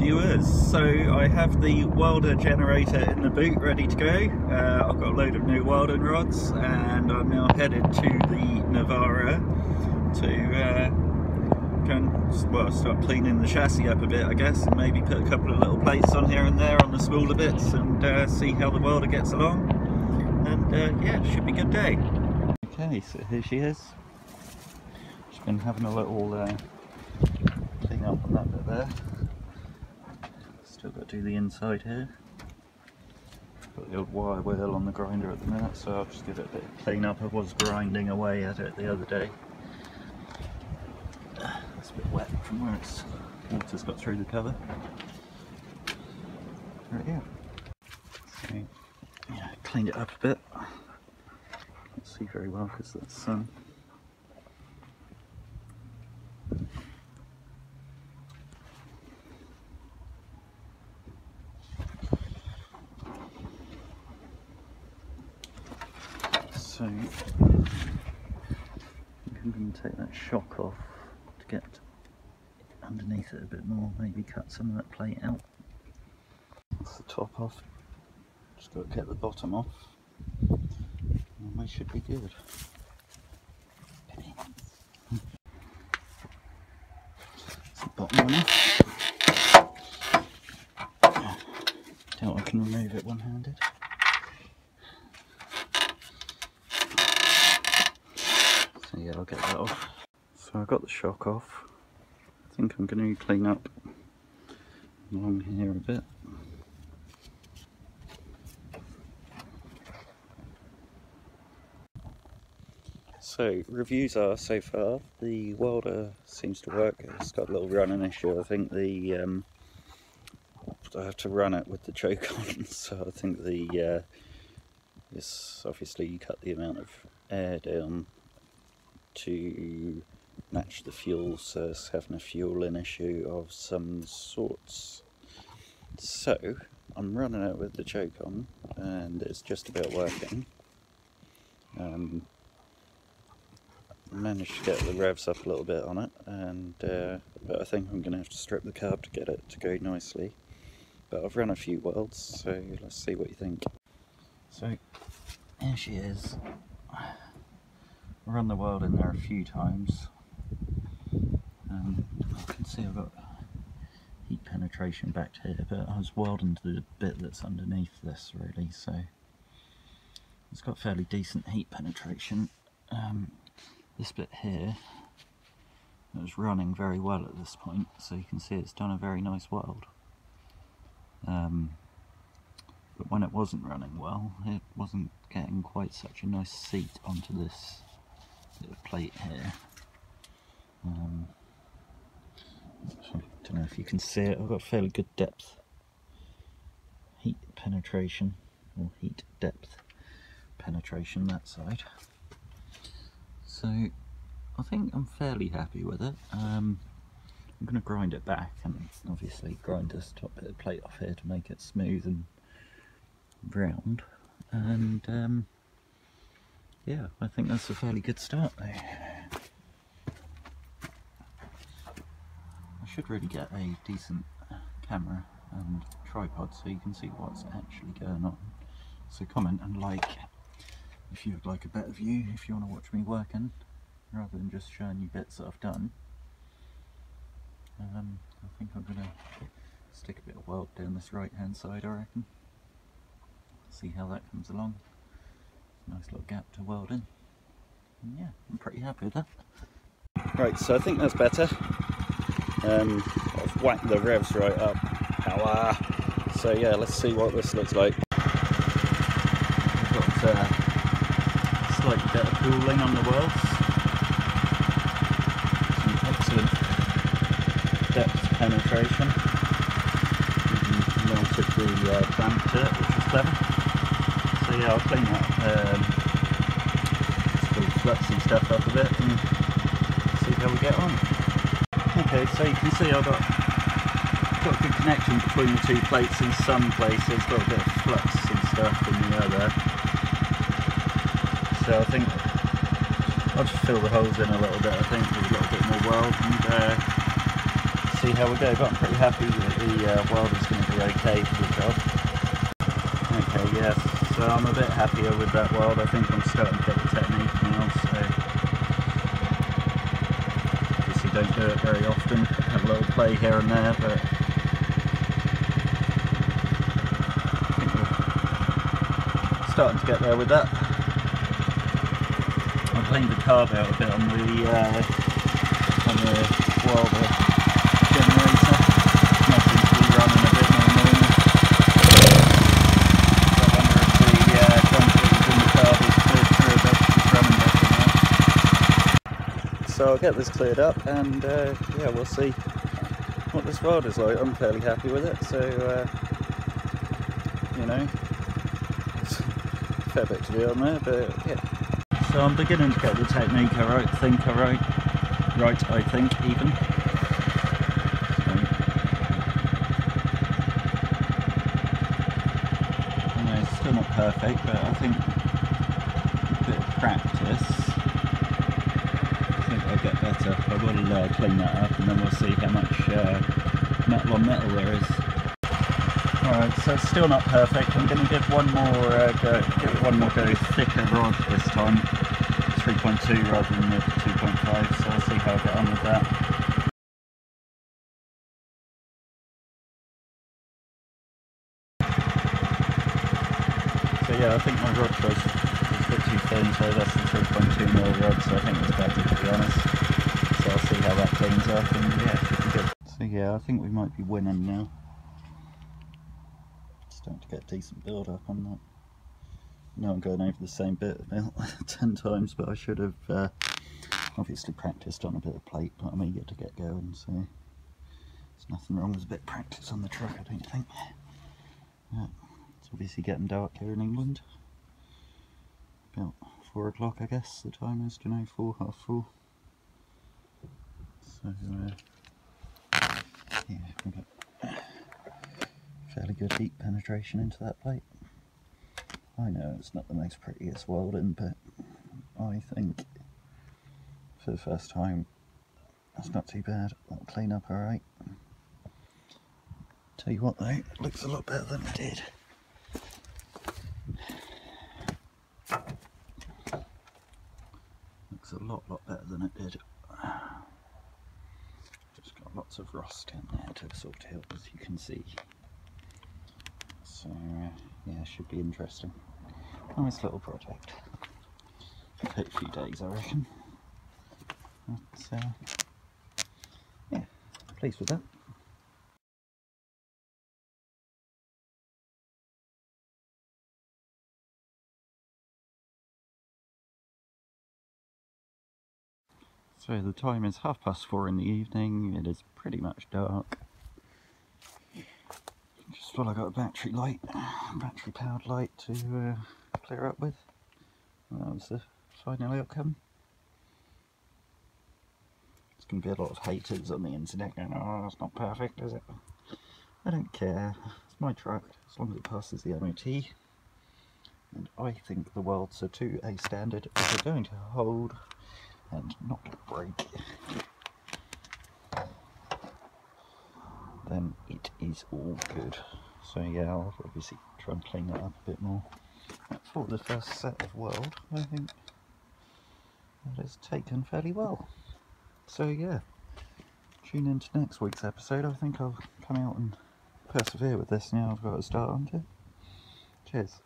viewers, so I have the welder generator in the boot ready to go. I've got a load of new welding rods and I'm now headed to the Navara to go and start cleaning the chassis up a bit, I guess, and maybe put a couple of little plates on here and there on the smaller bits and see how the welder gets along. And yeah, it should be a good day. Okay, so here she is. She's been having a little clean up on that bit there. Still got to do the inside here. Got the old wire wheel on the grinder at the minute, so I'll just give it a bit of clean up. I was grinding away at it the other day. It's a bit wet from where it's water's got through the cover. Right here. So yeah, cleaned it up a bit. Can't see very well because of the sun. So I think I'm going to take that shock off to get underneath it a bit more, maybe cut some of that plate out. That's the top off, just got to get the bottom off and we should be good. That's the bottom one off. Doubt I can remove it one-handed. So yeah, I'll get that off. So I got the shock off. I think I'm going to clean up along here a bit. So reviews are so far, the welder seems to work. It's got a little running issue. I think the I have to run it with the choke on, so I think the this obviously you cut the amount of air down to match the fuel, so it's having a fueling issue of some sorts. So I'm running it with the choke on and it's just about working. Managed to get the revs up a little bit on it, and but I think I'm going to have to strip the carb to get it to go nicely. But I've run a few welds, so let's see what you think. So here she is. Run the weld in there a few times. You can see I've got heat penetration back here, but I was welding to the bit that's underneath this really, so it's got fairly decent heat penetration. This bit here, it was running very well at this point, so you can see it's done a very nice weld. But when it wasn't running well, it wasn't getting quite such a nice seat onto this bit of plate here. I don't know if you can see it, I've got fairly good depth heat penetration, or heat depth penetration that side. So I think I'm fairly happy with it. I'm going to grind it back and obviously grind this top bit of plate off here to make it smooth and round. And yeah, I think that's a fairly good start there. I should really get a decent camera and tripod so you can see what's actually going on. So comment and like if you'd like a better view, if you want to watch me working rather than just showing you bits that I've done. I think I'm going to stick a bit of weld down this right hand side, I reckon. See how that comes along. Nice little gap to weld in. And yeah, I'm pretty happy with that. Right, so I think that's better. I've whacked the revs right up. Power. So yeah, let's see what this looks like. We've got slightly better cooling on the welds. Some excellent depth penetration. Even melted the clamp to it, which was clever. So yeah, I'll clean that fluxy stuff up a bit and see how we get on. Okay, so you can see I've got a good connection between the two plates in some places, got a bit of flux and stuff in the other. So I think I'll just fill the holes in a little bit, I think, with a little bit more weld and see how we go, but I'm pretty happy that the welder's going to be okay for the job. Okay, yes, so I'm a bit happier with that weld. I think I'm starting to get the technique now, so obviously don't do it very often, have a little play here and there, but I think we're starting to get there with that. I cleaned the carb out a bit on the welder generator. Now seems to be running a bit more normal. I wonder if the junk that was in the carb is cleared through a bit. It's running better now. So I'll get this cleared up and yeah, we'll see what this welder's like. I'm fairly happy with it, so you know, it's a fair bit to be on there, but yeah. So I'm beginning to get the technique right, I think even. So, you know, it's still not perfect, but I think with a bit of practice, I think I'll get better. I will clean that up and then we'll see how much metal on metal there is. Alright, so it's still not perfect. I'm going to give one more go, thicker rod this time. 3.2 rather than the 2.5, so I'll see how I get on with that. So yeah, I think my rod choice is a bit too thin, so that's the 3.2mm rod, so I think it's better, to be honest. So I'll see how that cleans up, and yeah, it should be good. So yeah, I think we might be winning now. Starting to get decent build up on that. No, I'm going over the same bit about 10 times, but I should have obviously practiced on a bit of plate, but I'm eager to get going, so there's nothing wrong with a bit of practice on the truck, I don't think. Yeah, it's obviously getting dark here in England. About 4 o'clock, I guess the time is, do you know, 4, half 4. So, yeah, we've got fairly good heat penetration into that plate. I know it's not the most prettiest welding, but I think for the first time that's not too bad. That'll clean up alright. Tell you what though, it looks a lot better than it did. Looks a lot better than it did. Just got lots of rust in there to sort out, as you can see. So yeah, should be interesting. Nice little project. It'll take a few days, I reckon. But yeah, pleased with that. So the time is 4:30 in the evening. It is pretty much dark. Just thought I got a battery powered light to clear up with. And that was the final outcome. There's going to be a lot of haters on the internet going, oh, it's not perfect, is it? I don't care. It's my truck, as long as it passes the MOT. And I think the welds are to a standard if they're going to hold and not break, then it is all good. So yeah, I'll obviously try and clean that up a bit more. But for the first set of weld, I think that is taken fairly well. So yeah, tune in to next week's episode. I think I'll come out and persevere with this now. I've got to start on to. Cheers.